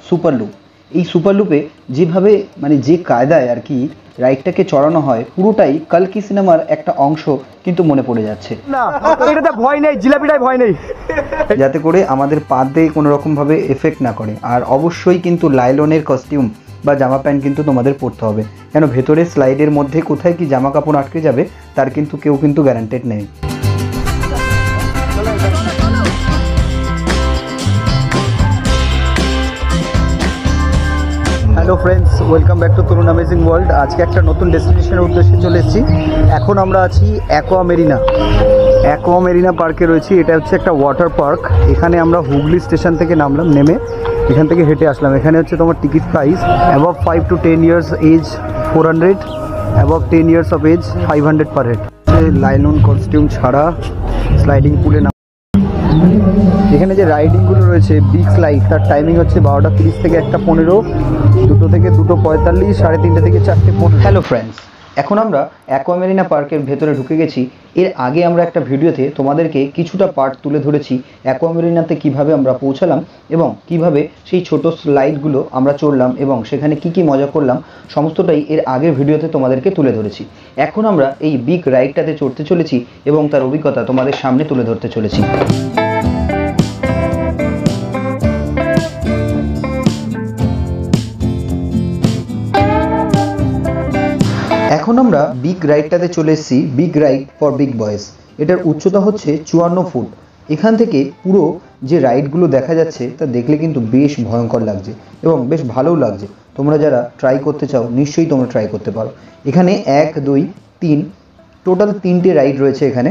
Super loop. এই super লুপে যেভাবে মানে যে কায়দায় আর কি রাইডটাকে চড়ানো হয় পুরোটাই কালকি সিনেমার একটা অংশ কিন্তু মনে পড়ে যাচ্ছে। না এটাতে ভয় নেই, জিলাপিটাই ভয় নেই, যাতে করে আমাদের পা দিয়ে কোনো রকমভাবে এফেক্ট না করে। আর অবশ্যই কিন্তু লাইলনের কস্টিউম বা জামা প্যান্ট কিন্তু তোমাদের পরতে হবে, কেন ভেতরে স্লাইডের মধ্যে কোথায় কি জামা কাপড় আটকে যাবে তার কিন্তু কেউ কিন্তু গ্যারান্টেড নেই। Hello friends, welcome back to Tarun amazing world. আজকে একটা নতুন ডেস্টিনেশনের উদ্দেশ্যে চলে এসেছি। এখন আমরা আছি অ্যাকোয়া মেরিনা পার্কে রয়েছি। এটা হচ্ছে একটা ওয়াটার পার্ক। এখানে আমরা হুগলি স্টেশন থেকে নামলাম, নেমে এখান থেকে হেঁটে আসলাম। এখানে হচ্ছে তোমার ticket price above 5 to 10 years age 400, above 10 years of age 500 per head. Nylon costume ছাড়া স্লাইডিং পুলে নাম। এখানে যে রাইডিংগুলো রয়েছে বিগ স্লাইড, তার টাইমিং হচ্ছে 12টা 30 থেকে 1টা 15, 2টো থেকে 2টো 45, 3:30 থেকে 4টে 15। হ্যালো ফ্রেন্ডস, এখন আমরা অ্যাকোয়া মেরিনা পার্কের ভেতরে ঢুকে গেছি। এর আগে আমরা একটা ভিডিওতে তোমাদেরকে কিছুটা পার্ট তুলে ধরেছি অ্যাকোয়া মেরিনাতে কীভাবে আমরা পৌঁছালাম এবং কিভাবে সেই ছোট স্লাইডগুলো আমরা চড়লাম এবং সেখানে কি মজা করলাম, সমস্তটাই এর আগের ভিডিওতে তোমাদেরকে তুলে ধরেছি। এখন আমরা এই বিগ রাইডটাতে চড়তে চলেছি এবং তার অভিজ্ঞতা তোমাদের সামনে তুলে ধরতে চলেছি। এখন আমরা বিগ রাইডটাতে চলে এসেছি, big ride for big boys. এটার উচ্চতা হচ্ছে 54 ফুট। এখান থেকে পুরো যে রাইডগুলো দেখা যাচ্ছে তা দেখলে কিন্তু বেশ ভয়ঙ্কর লাগছে এবং বেশ ভালোও লাগছে। তোমরা যারা ট্রাই করতে চাও নিশ্চয়ই তোমরা ট্রাই করতে পারো। এখানে 1, 2, 3 টোটাল 3টে রাইড রয়েছে এখানে।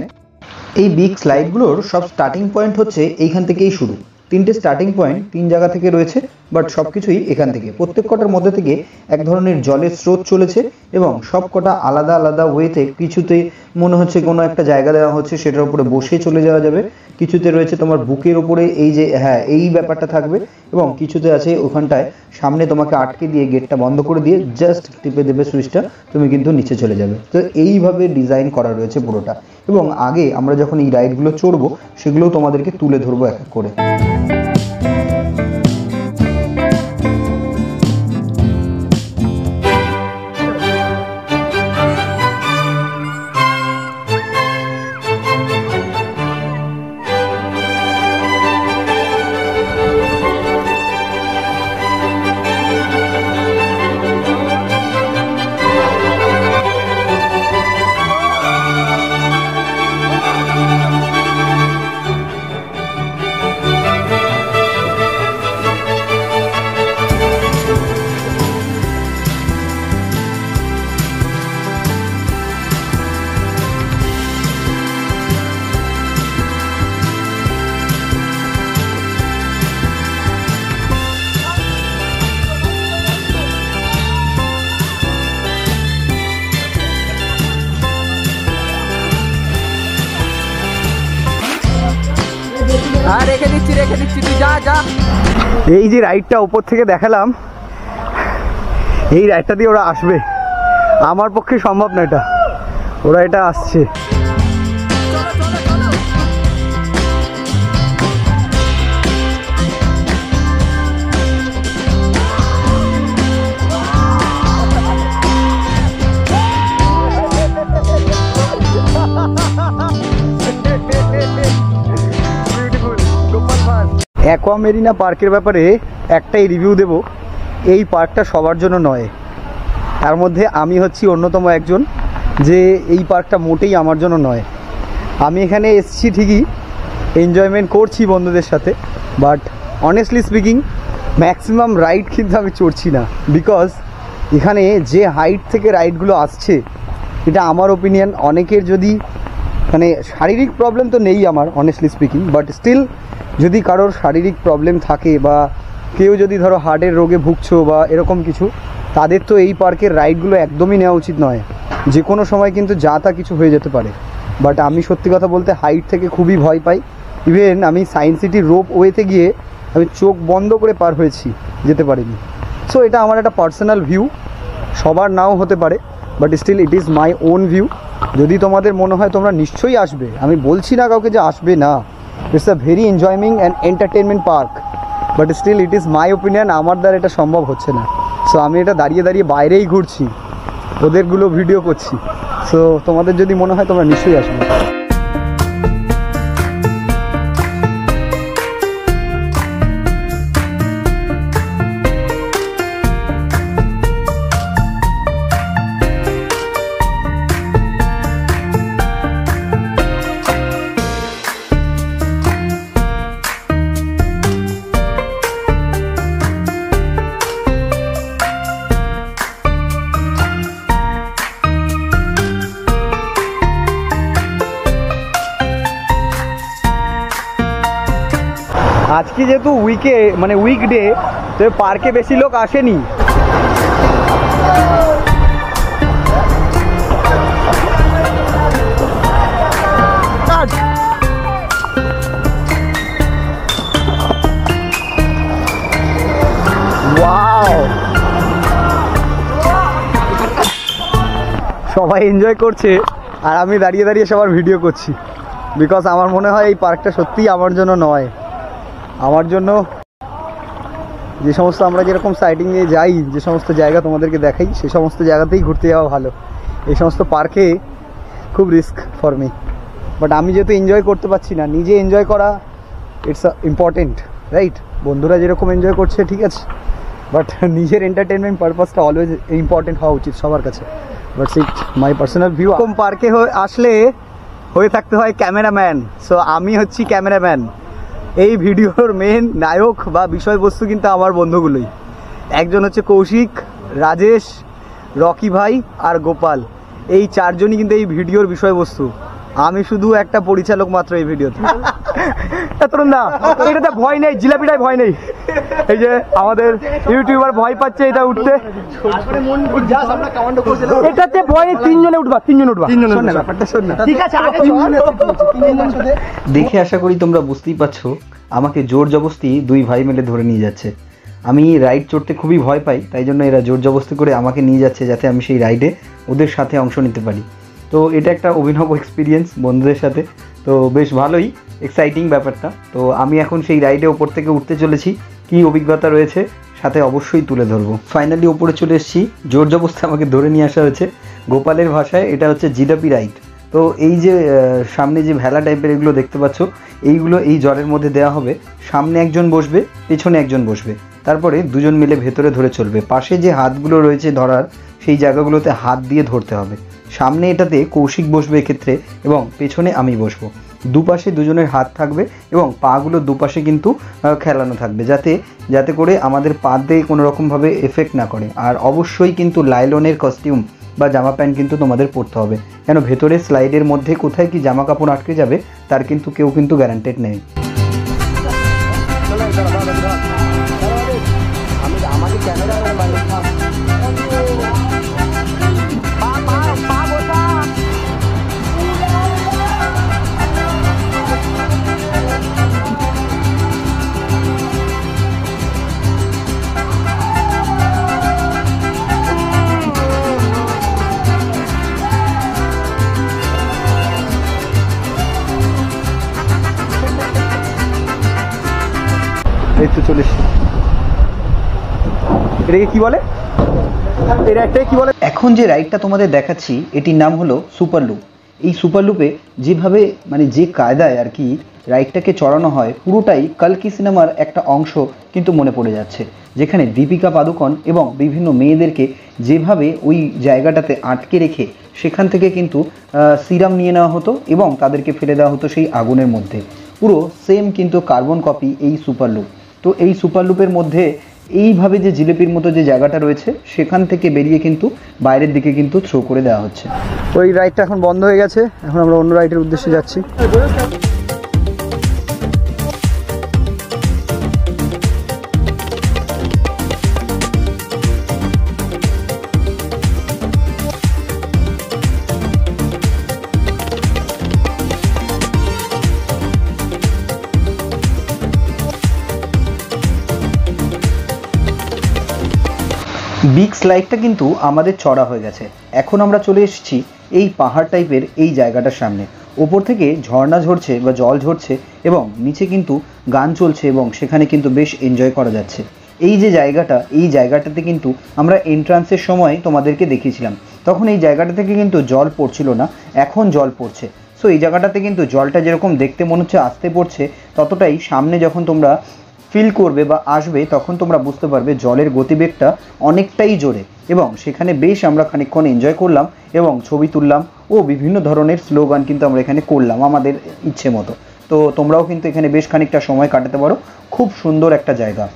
এই বিগ স্লাইডগুলোর সব স্টার্টিং পয়েন্ট হচ্ছে এইখান থেকেই শুরু। 3টে স্টার্টিং পয়েন্ট 3 জায়গা থেকে রয়েছে, বাট সব কিছুই এখান থেকে। প্রত্যেক কটার মধ্যে থেকে এক ধরনের জলের স্রোত চলেছে এবং সব কটা আলাদা আলাদা ওয়েতে। কিছুতে মনে হচ্ছে কোনো একটা জায়গা দেওয়া হচ্ছে, সেটার উপরে বসে চলে যাওয়া যাবে। কিছুতে রয়েছে তোমার বুকের ওপরে এই যে এই ব্যাপারটা থাকবে, এবং কিছুতে আছে ওখানটায় সামনে তোমাকে আটকে দিয়ে গেটটা বন্ধ করে দিয়ে জাস্ট টিপে দেবে সুইচটা, তুমি কিন্তু নিচে চলে যাবে। তো এইভাবে ডিজাইন করা রয়েছে পুরোটা। এবং আগে আমরা যখন এই রাইডগুলো চড়বো সেগুলোও তোমাদেরকে তুলে ধরবো এক এক করে। রেখে দিচ্ছি তুই যা। এই যে রাইডটা উপর থেকে দেখালাম, এই রাইডটা দিয়ে ওরা আসবে, আমার পক্ষে সম্ভব না এটা। ওরা এটা আসছে। অ্যাকোয়া মেরিনা পার্কের ব্যাপারে একটাই রিভিউ দেব, এই পার্কটা সবার জন্য নয়। তার মধ্যে আমি হচ্ছি অন্যতম একজন, যে এই পার্কটা মোটেই আমার জন্য নয়। আমি এখানে এসেছি ঠিকই, এনজয়মেন্ট করছি বন্ধুদের সাথে, but honestly speaking maximum ride কিন্তু আমি চড়ছি না। বিকজ এখানে যে হাইট থেকে রাইডগুলো আসছে, এটা আমার ওপিনিয়ন, অনেকের যদি মানে শারীরিক প্রবলেম তো নেই আমার অনেস্টলি স্পিকিং, বাট স্টিল যদি কারোর শারীরিক প্রবলেম থাকে বা কেউ যদি ধরো হার্টের রোগে ভুগছো বা এরকম কিছু, তাদের তো এই পার্কের রাইডগুলো একদমই নেওয়া উচিত নয়। যে কোনো সময় কিন্তু যা তা কিছু হয়ে যেতে পারে। বাট আমি সত্যি কথা বলতে হাইট থেকে খুবই ভয় পাই। ইভেন আমি সায়েন্স সিটির রোপ ওয়েতে গিয়ে আমি চোখ বন্ধ করে পার হয়েছি, যেতে পারিনি। সো এটা আমার একটা পার্সোনাল ভিউ, সবার নাও হতে পারে, but still it is my own view. যদি তোমাদের মনে হয় তোমরা নিশ্চয়ই আসবে, আমি বলছি না কাউকে যে আসবে না। It's a very enjoying and entertainment park. But still it is my opinion, আমার দ্বারা এটা সম্ভব হচ্ছে না। সো আমি এটা দাঁড়িয়ে দাঁড়িয়ে বাইরেই ঘুরছি, ওদেরগুলো ভিডিও করছি। সো তোমাদের যদি মনে হয় তোমরা নিশ্চয়ই আসবে। আজকে যেহেতু উইকডে, তো পার্কে বেশি লোক আসেনি। সবাই এনজয় করছে আর আমি দাঁড়িয়ে দাঁড়িয়ে সবার ভিডিও করছি, বিকজ আমার মনে হয় এই পার্কটা সত্যিই আমার জন্য নয়। আমার জন্য যে সমস্ত আমরা যেরকম সাইটিংয়ে যাই, যে সমস্ত জায়গা তোমাদেরকে দেখাই, সে সমস্ত জায়গাতেই ঘুরতে যাওয়া ভালো। এই সমস্ত পার্কে খুব রিস্ক ফর মি, বাট আমি যেহেতু এনজয় করতে পারছি না, নিজে এনজয় করা ইটস ইম্পর্টেন্ট, রাইট? বন্ধুরা যেরকম এনজয় করছে ঠিক আছে, বাট নিজের এন্টারটেনমেন্ট পারপাসটা অলওয়েজ ইম্পর্টেন্ট হওয়া উচিত সবার কাছে। But it my personal view. এরকম পার্কে আসলে হয়ে থাকতে হয় ক্যামেরাম্যান। সো আমি হচ্ছি ক্যামেরাম্যান। এই ভিডিওর মেন নায়ক বা বিষয়বস্তু কিন্তু আমার বন্ধুগুলোই। একজন হচ্ছে কৌশিক, রাজেশ, রকি ভাই আর গোপাল। এই চারজনই কিন্তু এই ভিডিওর বিষয়বস্তু। আমি শুধু একটা পরিচালক মাত্র এই ভিডিওতে। তরুণ দা, এটাতে ভয় নেই, জিলাপিটাই ভয় নেই। এই যে আমাদের ইউটিউবার ভয় পাচ্ছে এটা উঠতে, এটাতে ভয় নেই। তিনজনে উঠবা। ঠিক আছে, দেখে আশা করি তোমরা বুঝতেই পারছো আমাকে জোর জবস্তি দুই ভাই মিলে ধরে নিয়ে যাচ্ছে। আমি রাইড চড়তে খুবই ভয় পাই, তাই জন্য এরা জোর জবস্তি করে আমাকে নিয়ে যাচ্ছে যাতে আমি সেই রাইডে ওদের সাথে অংশ নিতে পারি। তো এটা একটা অভিনব এক্সপিরিয়েন্স বন্ধুদের সাথে, তো বেশ ভালোই এক্সাইটিং ব্যাপারটা। তো আমি এখন সেই রাইডে ওপর থেকে উঠতে চলেছি, কী অভিজ্ঞতা রয়েছে সাথে অবশ্যই তুলে ধরবো। ফাইনালি ওপরে চলে এসেছি, জোর জবস্তি আমাকে ধরে নিয়ে আসা হয়েছে। গোপালের ভাষায় এটা হচ্ছে জিলাপি রাইড। তো এই যে সামনে যে ভেলা টাইপের এগুলো দেখতে পাচ্ছ, এইগুলো এই জলের মধ্যে দেওয়া হবে। সামনে একজন বসবে, পেছনে একজন বসবে, তারপরে দুজন মিলে ভেতরে ধরে চলবে। পাশে যে হাতগুলো রয়েছে ধরার, সেই জায়গাগুলোতে হাত দিয়ে ধরতে হবে। সামনে এটাতে কৌশিক বসবে এক্ষেত্রে, এবং পেছনে আমি বসবো। দুপাশে দুজনের হাত থাকবে এবং পাগুলো দুপাশে কিন্তু খেলানো থাকবে, যাতে করে আমাদের পাতে কোনো রকমভাবে এফেক্ট না করে। আর অবশ্যই কিন্তু লাইলনের কস্টিউম বা জামা প্যান্ট কিন্তু তোমাদের পরতে হবে, কেন ভেতরে স্লাইডের মধ্যে কোথায় কি জামা কাপড় আটকে যাবে তার কিন্তু কেউ কিন্তু গ্যারান্টেড নেই। এই তো চলে এসেছি। এটাকে কি বলে? এটা একটা কি বলে? এখন যে রাইডটা তোমাদের দেখাচ্ছি এটির নাম হলো সুপার লুপ। এই সুপার লুপে যেভাবে যে কায়দায় আর কি রাইডটাকে চড়ানো হয়, পুরোটাই কালকি সিনেমার একটা অংশ কিন্তু মনে পড়ে যাচ্ছে, যেখানে দীপিকা পাদুকোন এবং বিভিন্ন মেয়েদেরকে যেভাবে ওই জায়গাটাতে আটকে রেখে সেখান থেকে কিন্তু সিরাম নিয়ে নেওয়া হতো এবং তাদেরকে ফেলে দেওয়া হতো সেই আগুনের মধ্যে। পুরো সেম কিন্তু কার্বন কপি এই সুপার লুপ। তো এই সুপার লুপের মধ্যে এইভাবে যে জিলিপির মতো যে জায়গাটা রয়েছে সেখান থেকে বেরিয়ে কিন্তু বাইরের দিকে কিন্তু থ্রো করে দেওয়া হচ্ছে। ওই রাইডটা এখন বন্ধ হয়ে গেছে, এখন আমরা অন্য রাইডের উদ্দেশ্যে যাচ্ছি। বিগ স্লাইডটা কিন্তু আমাদের চড়া হয়ে গেছে। এখন আমরা চলে এসেছি এই পাহাড় টাইপের এই জায়গাটার সামনে। ওপর থেকে ঝর্ণা ঝরছে বা জল ঝরছে এবং নিচে কিন্তু গান চলছে এবং সেখানে কিন্তু বেশ এনজয় করা যাচ্ছে। এই যে জায়গাটা, এই জায়গাটাতে কিন্তু আমরা এন্ট্রান্সের সময় তোমাদেরকে দেখিয়েছিলাম, তখন এই জায়গাটা থেকে কিন্তু জল পড়ছিল না, এখন জল পড়ছে। সো এই জায়গাটাতে কিন্তু জলটা যেরকম দেখতে মনে হচ্ছে আস্তে পড়ছে, ততটাই সামনে যখন তোমরা ফিল করবে বা আসবে তখন তোমরা বুঝতে পারবে জলের গতিবেগটা অনেকটাই জোরে। এবং সেখানে বেশ আমরা খানিকক্ষণ এনজয় করলাম এবং ছবি তুললাম ও বিভিন্ন ধরনের স্লোগান কিন্তু আমরা এখানে করলাম আমাদের ইচ্ছে মতো। তো তোমরাও কিন্তু এখানে বেশ খানিকটা সময় কাটাতে পারো, খুব সুন্দর একটা জায়গা।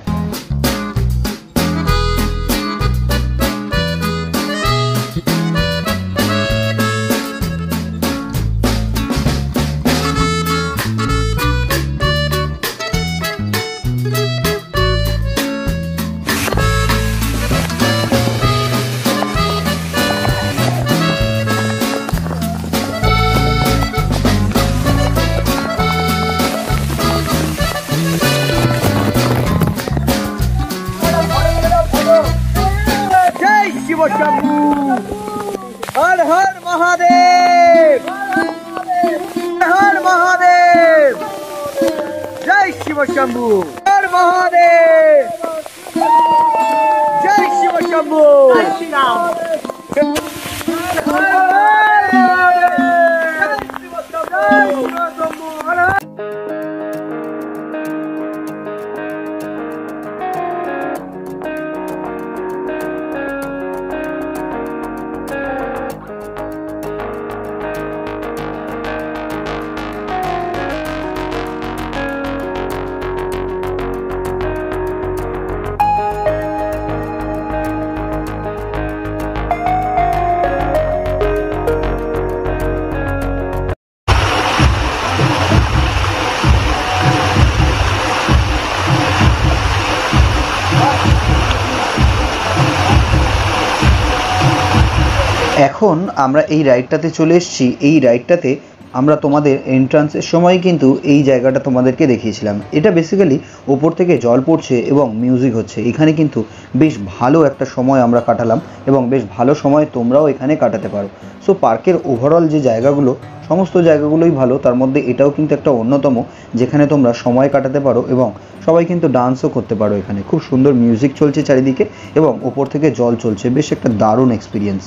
हर हर महादेव, हर महादेव, जय शिव शंभू, हर महादेव, जय शिव शंभू, जय श्री राम, हर हर এখন আমরা এই রাইডটাতে চলে এসেছি। এই রাইডটাতে আমরা তোমাদের এন্ট্রান্সের সময় কিন্তু এই জায়গাটা তোমাদেরকে দেখিয়েছিলাম। এটা বেসিক্যালি ওপর থেকে জল পড়ছে এবং মিউজিক হচ্ছে। এখানে কিন্তু বেশ ভালো একটা সময় আমরা কাটালাম এবং বেশ ভালো সময় তোমরাও এখানে কাটাতে পারো। সো পার্কের ওভারঅল যে জায়গাগুলো, সমস্ত জায়গাগুলোই ভালো, তার মধ্যে এটাও কিন্তু একটা অন্যতম যেখানে তোমরা সময় কাটাতে পারো এবং সবাই কিন্তু ডান্সও করতে পারো। এখানে খুব সুন্দর মিউজিক চলছে চারিদিকে এবং ওপর থেকে জল চলছে, বেশ একটা দারুণ এক্সপিরিয়েন্স।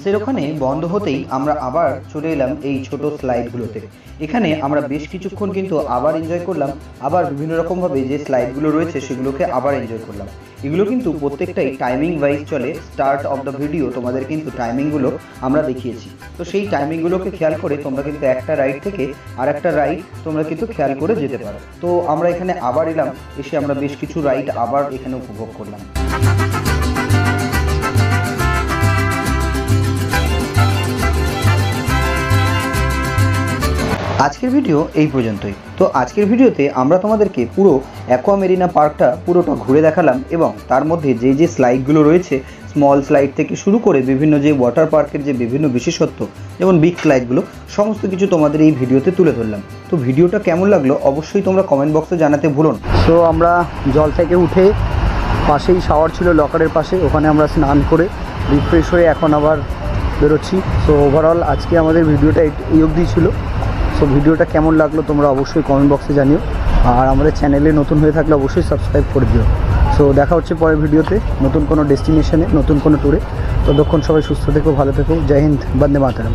লঞ্চের ওখানে বন্ধ হতেই আমরা আবার চলে এলাম এই ছোট স্লাইডগুলোতে। এখানে আমরা বেশ কিছুক্ষণ কিন্তু আবার এনজয় করলাম, আবার বিভিন্ন রকমভাবে যে স্লাইডগুলো রয়েছে সেগুলোকে আবার এনজয় করলাম। এগুলো কিন্তু প্রত্যেকটাই টাইমিং ওয়াইজ চলে। স্টার্ট অফ দ্য ভিডিও তোমাদের কিন্তু টাইমিংগুলো আমরা দেখিয়েছি, তো সেই টাইমিংগুলোকে খেয়াল করে তোমরা কিন্তু একটা রাইড থেকে আর একটা রাইড তোমরা কিন্তু খেয়াল করে যেতে পারো। তো আমরা এখানে আবার এলাম, এসে আমরা বেশ কিছু রাইড আবার এখানে উপভোগ করলাম। আজকের ভিডিও এই পর্যন্তই। তো আজকের ভিডিওতে আমরা তোমাদেরকে পুরো অ্যাকোয়া মেরিনা পার্কটা পুরোটা ঘুরে দেখালাম, এবং তার মধ্যে যে যে স্লাইডগুলো রয়েছে, স্মল স্লাইড থেকে শুরু করে বিভিন্ন যে ওয়াটার পার্কের যে বিভিন্ন বিশেষত্ব, যেমন বিগ স্লাইডগুলো, সমস্ত কিছু তোমাদের এই ভিডিওতে তুলে ধরলাম। তো ভিডিওটা কেমন লাগলো অবশ্যই তোমরা কমেন্ট বক্সে জানাতে ভুলো না। তো আমরা জল থেকে উঠে পাশেই শাওয়ার ছিল লকারের পাশে, ওখানে আমরা স্নান করে রিফ্রেশ হয়ে এখন আবার বেরোচ্ছি। সো ওভারঅল আজকে আমাদের ভিডিওটা এই অবধি ছিল। সো ভিডিওটা কেমন লাগলো তোমরা অবশ্যই কমেন্ট বক্সে জানিও, আর আমাদের চ্যানেলে নতুন হয়ে থাকলে অবশ্যই সাবস্ক্রাইব করে দিও। সো দেখা হচ্ছে পরের ভিডিওতে নতুন কোনো ডেস্টিনেশনে, নতুন কোনো ট্যুরে। ততক্ষণ সবাই সুস্থ থেকো, ভালো থেকো। জয় হিন্দ, বন্দে মাতরম।